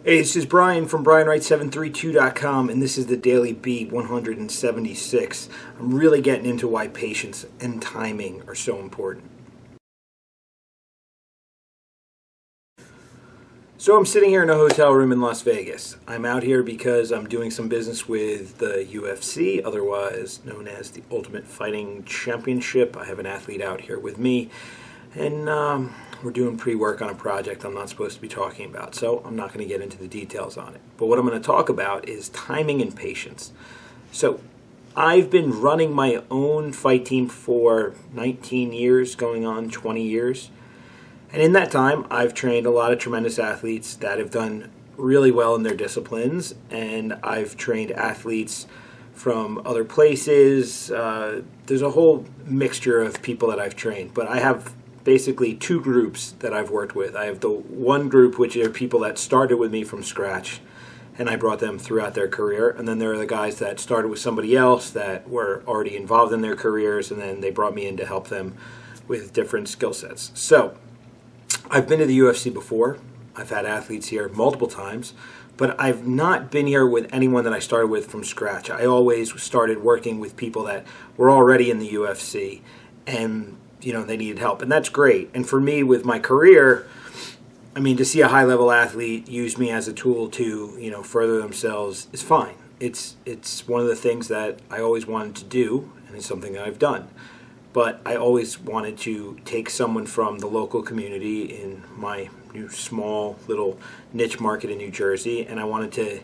Hey, this is Brian from BrianWright732.com, and this is the Daily Beat 176. I'm really getting into why patience and timing are so important. So I'm sitting here in a hotel room in Las Vegas. I'm out here because I'm doing some business with the UFC, otherwise known as the Ultimate Fighting Championship. I have an athlete out here with me, and we're doing pre-work on a project I'm not supposed to be talking about, so I'm not going to get into the details on it. But what I'm going to talk about is timing and patience. So I've been running my own fight team for 19 years, going on 20 years. And in that time, I've trained a lot of tremendous athletes that have done really well in their disciplines, and I've trained athletes from other places. There's a whole mixture of people that I've trained, but I have basically two groups that I've worked with. I have the one group, which are people that started with me from scratch, and I brought them throughout their career. And then there are the guys that started with somebody else that were already involved in their careers, and then they brought me in to help them with different skill sets. So I've been to the UFC before. I've had athletes here multiple times, but I've not been here with anyone that I started with from scratch. I always started working with people that were already in the UFC, and they needed help, and that's great. And for me, with my career, I mean, to see a high-level athlete use me as a tool to, further themselves is fine. It's one of the things that I always wanted to do, and it's something that I've done. But I always wanted to take someone from the local community in my new small little niche market in New Jersey, and I wanted to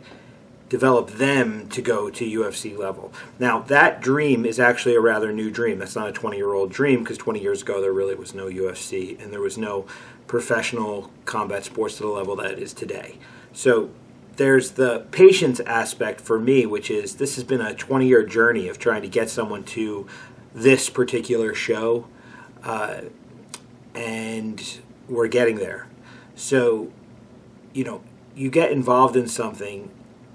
develop them to go to UFC level. Now, that dream is actually a rather new dream. That's not a 20-year-old dream, because 20 years ago there really was no UFC, and there was no professional combat sports to the level that it is today. So there's the patience aspect for me, which is this has been a 20-year journey of trying to get someone to this particular show, and we're getting there. So, you get involved in something,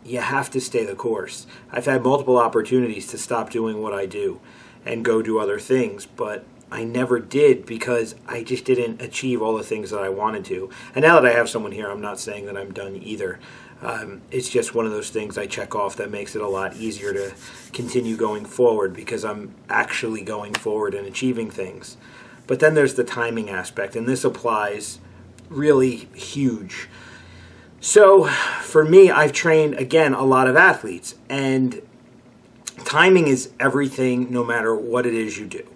you have to stay the course. I've had multiple opportunities to stop doing what I do and go do other things, but I never did because I just didn't achieve all the things that I wanted to. And now that I have someone here, I'm not saying that I'm done either. It's just one of those things I check off that makes it a lot easier to continue going forward because I'm actually going forward and achieving things. But then there's the timing aspect, and this applies really huge. So for me, I've trained, again, a lot of athletes, and timing is everything no matter what it is you do.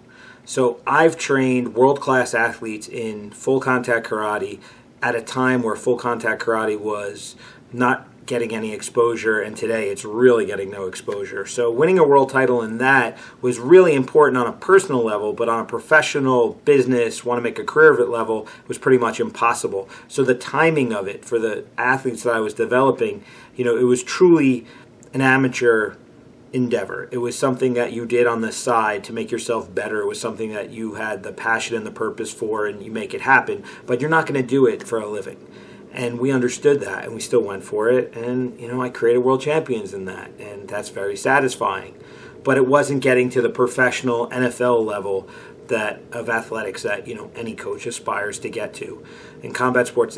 So I've trained world-class athletes in full contact karate at a time where full contact karate was not getting any exposure, and today it's really getting no exposure. So winning a world title in that was really important on a personal level, but on a professional business, want to make a career of it level, was pretty much impossible. So the timing of it for the athletes that I was developing, it was truly an amateur endeavor. It was something that you did on the side to make yourself better. It was something that you had the passion and the purpose for, and you make it happen, but you're not going to do it for a living. And we understood that, and we still went for it. And, I created world champions in that, and that's very satisfying. But it wasn't getting to the professional NFL level of athletics that, any coach aspires to get to. And combat sports,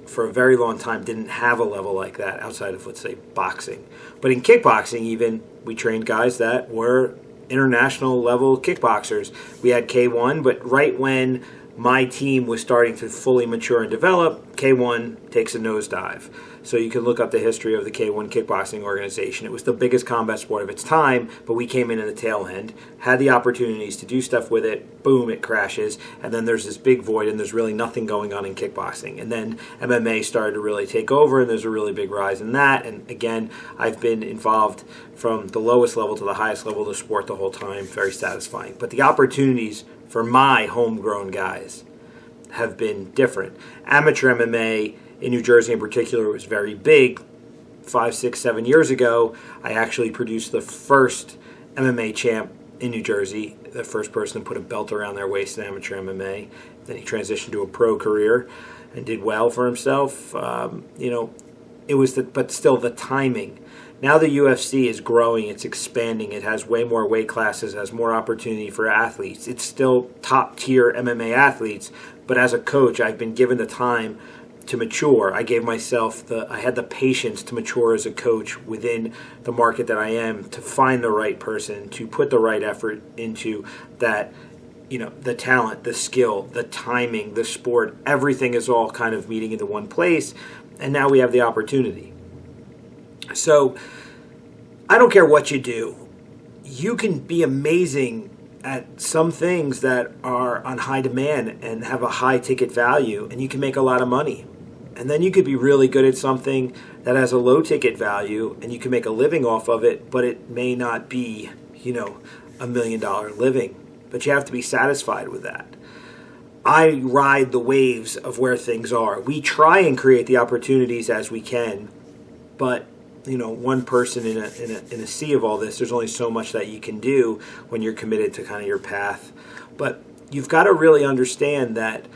for a very long time didn't have a level like that outside of, let's say, boxing. But in kickboxing even, we trained guys that were international level kickboxers. We had K1, but right when my team was starting to fully mature and develop, K1 takes a nosedive. So you can look up the history of the K1 kickboxing organization. It was the biggest combat sport of its time, but we came in the tail end, had the opportunities to do stuff with it, boom, it crashes, and then there's this big void, and there's really nothing going on in kickboxing. And then MMA started to really take over, and there's a really big rise in that. And again, I've been involved from the lowest level to the highest level of the sport the whole time, very satisfying. But the opportunities for my homegrown guys have been different. Amateur MMA in New Jersey in particular was very big. 5, 6, 7 years ago, I actually produced the first MMA champ in New Jersey, the first person to put a belt around their waist in amateur MMA. Then he transitioned to a pro career and did well for himself. It was but still the timing. Now the UFC is growing, it's expanding, it has way more weight classes, has more opportunity for athletes. It's still top-tier MMA athletes, but as a coach, I've been given the time to mature. I gave myself I had the patience to mature as a coach within the market that I am, to find the right person, to put the right effort into that. The talent, the skill, the timing, the sport, everything is all kind of meeting into one place. And now we have the opportunity. So I don't care what you do. You can be amazing at some things that are on high demand and have a high ticket value, and you can make a lot of money. And then you could be really good at something that has a low ticket value, and you can make a living off of it, but it may not be, $1 million living. But you have to be satisfied with that. I ride the waves of where things are. We try and create the opportunities as we can, but one person in a sea of all this, there's only so much that you can do when you're committed to kind of your path. But you've got to really understand that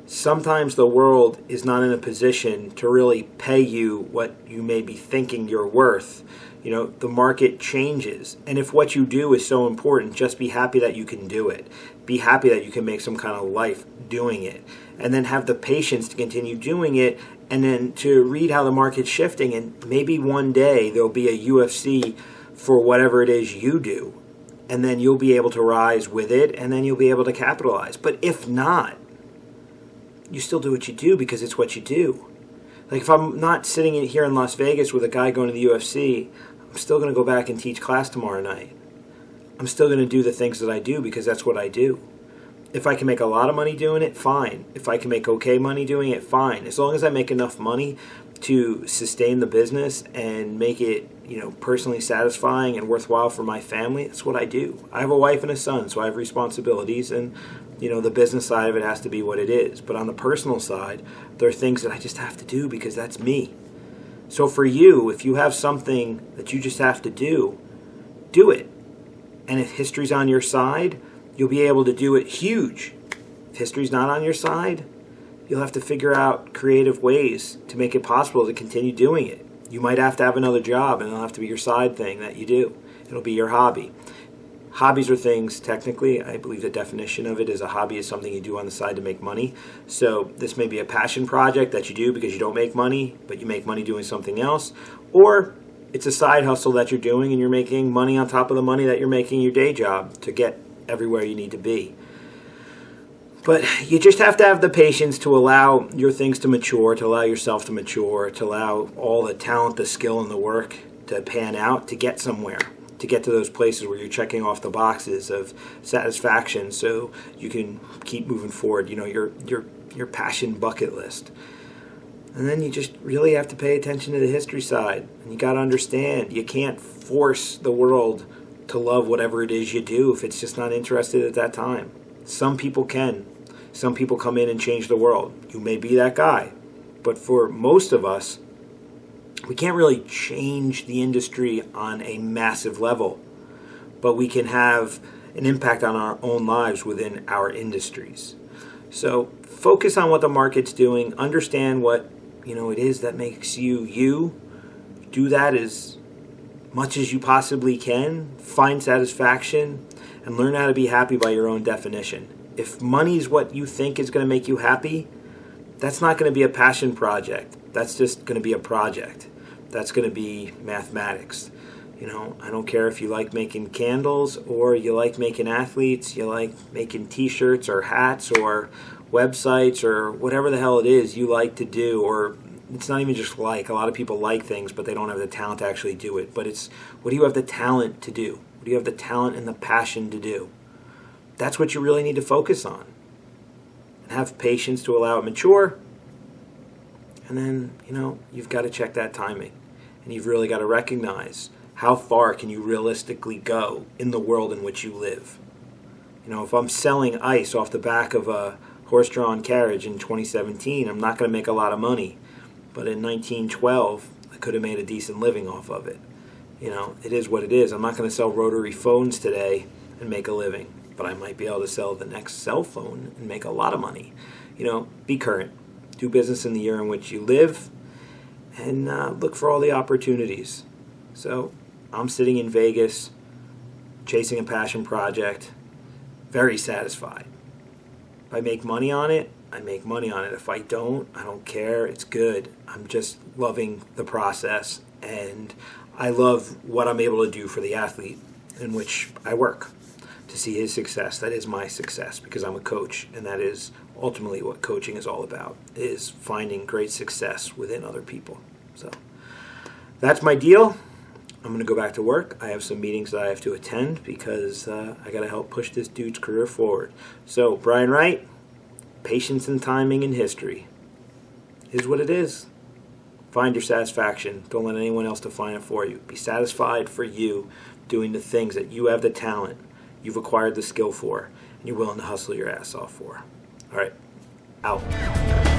sometimes the world is not in a position to really pay you what you may be thinking you're worth. The market changes. And if what you do is so important, just be happy that you can do it. Be happy that you can make some kind of life doing it. And then have the patience to continue doing it, and then to read how the market's shifting. And maybe one day there'll be a UFC for whatever it is you do. And then you'll be able to rise with it, and then you'll be able to capitalize. But if not, you still do what you do because it's what you do. Like, if I'm not sitting here in Las Vegas with a guy going to the UFC, I'm still going to go back and teach class tomorrow night. I'm still going to do the things that I do because that's what I do. If I can make a lot of money doing it, fine. If I can make okay money doing it, fine. As long as I make enough money to sustain the business and make it, personally satisfying and worthwhile for my family, that's what I do. I have a wife and a son, so I have responsibilities, and the business side of it has to be what it is. But on the personal side, there are things that I just have to do because that's me. So for you, if you have something that you just have to do it. And if history's on your side, you'll be able to do it huge. If history's not on your side, you'll have to figure out creative ways to make it possible to continue doing it. You might have to have another job, and it'll have to be your side thing that you do. It'll be your hobby. Hobbies are things, technically, I believe the definition of it is a hobby is something you do on the side to make money. So this may be a passion project that you do because you don't make money, but you make money doing something else. Or it's a side hustle that you're doing and you're making money on top of the money that you're making your day job to get everywhere you need to be. But you just have to have the patience to allow your things to mature, to allow yourself to mature, to allow all the talent, the skill, and the work to pan out, to get somewhere, to get to those places where you're checking off the boxes of satisfaction so you can keep moving forward, your passion bucket list. And then you just really have to pay attention to the history side. And you got to understand, you can't force the world to love whatever it is you do if it's just not interested at that time. Some people can. Some people come in and change the world. You may be that guy. But for most of us, we can't really change the industry on a massive level. But we can have an impact on our own lives within our industries. So focus on what the market's doing. Understand what it is that makes you you. Do that as much as you possibly can. Find satisfaction and learn how to be happy by your own definition. If money is what you think is going to make you happy, that's not going to be a passion project. That's just going to be a project. That's going to be mathematics. I don't care if you like making candles or you like making athletes, you like making t-shirts or hats or websites or whatever the hell it is you like to do. Or it's not even just like. A lot of people like things, but they don't have the talent to actually do it. But it's, what do you have the talent to do? What do you have the talent and the passion to do? That's what you really need to focus on. And have patience to allow it mature. And then, you've got to check that timing. And you've really got to recognize how far can you realistically go in the world in which you live. If I'm selling ice off the back of a horse-drawn carriage in 2017, I'm not going to make a lot of money. But in 1912, I could have made a decent living off of it. It is what it is. I'm not going to sell rotary phones today and make a living. But I might be able to sell the next cell phone and make a lot of money. Be current. Do business in the year in which you live. And look for all the opportunities. So I'm sitting in Vegas, chasing a passion project, very satisfied. If I make money on it, I make money on it. If I don't, I don't care. It's good. I'm just loving the process, and I love what I'm able to do for the athlete in which I work to see his success. That is my success because I'm a coach, and that is ultimately what coaching is all about, is finding great success within other people. So that's my deal. I'm going to go back to work. I have some meetings that I have to attend because I got to help push this dude's career forward. So, Brian Wright, patience and timing in history is what it is. Find your satisfaction. Don't let anyone else define it for you. Be satisfied for you doing the things that you have the talent, you've acquired the skill for, and you're willing to hustle your ass off for. All right, out.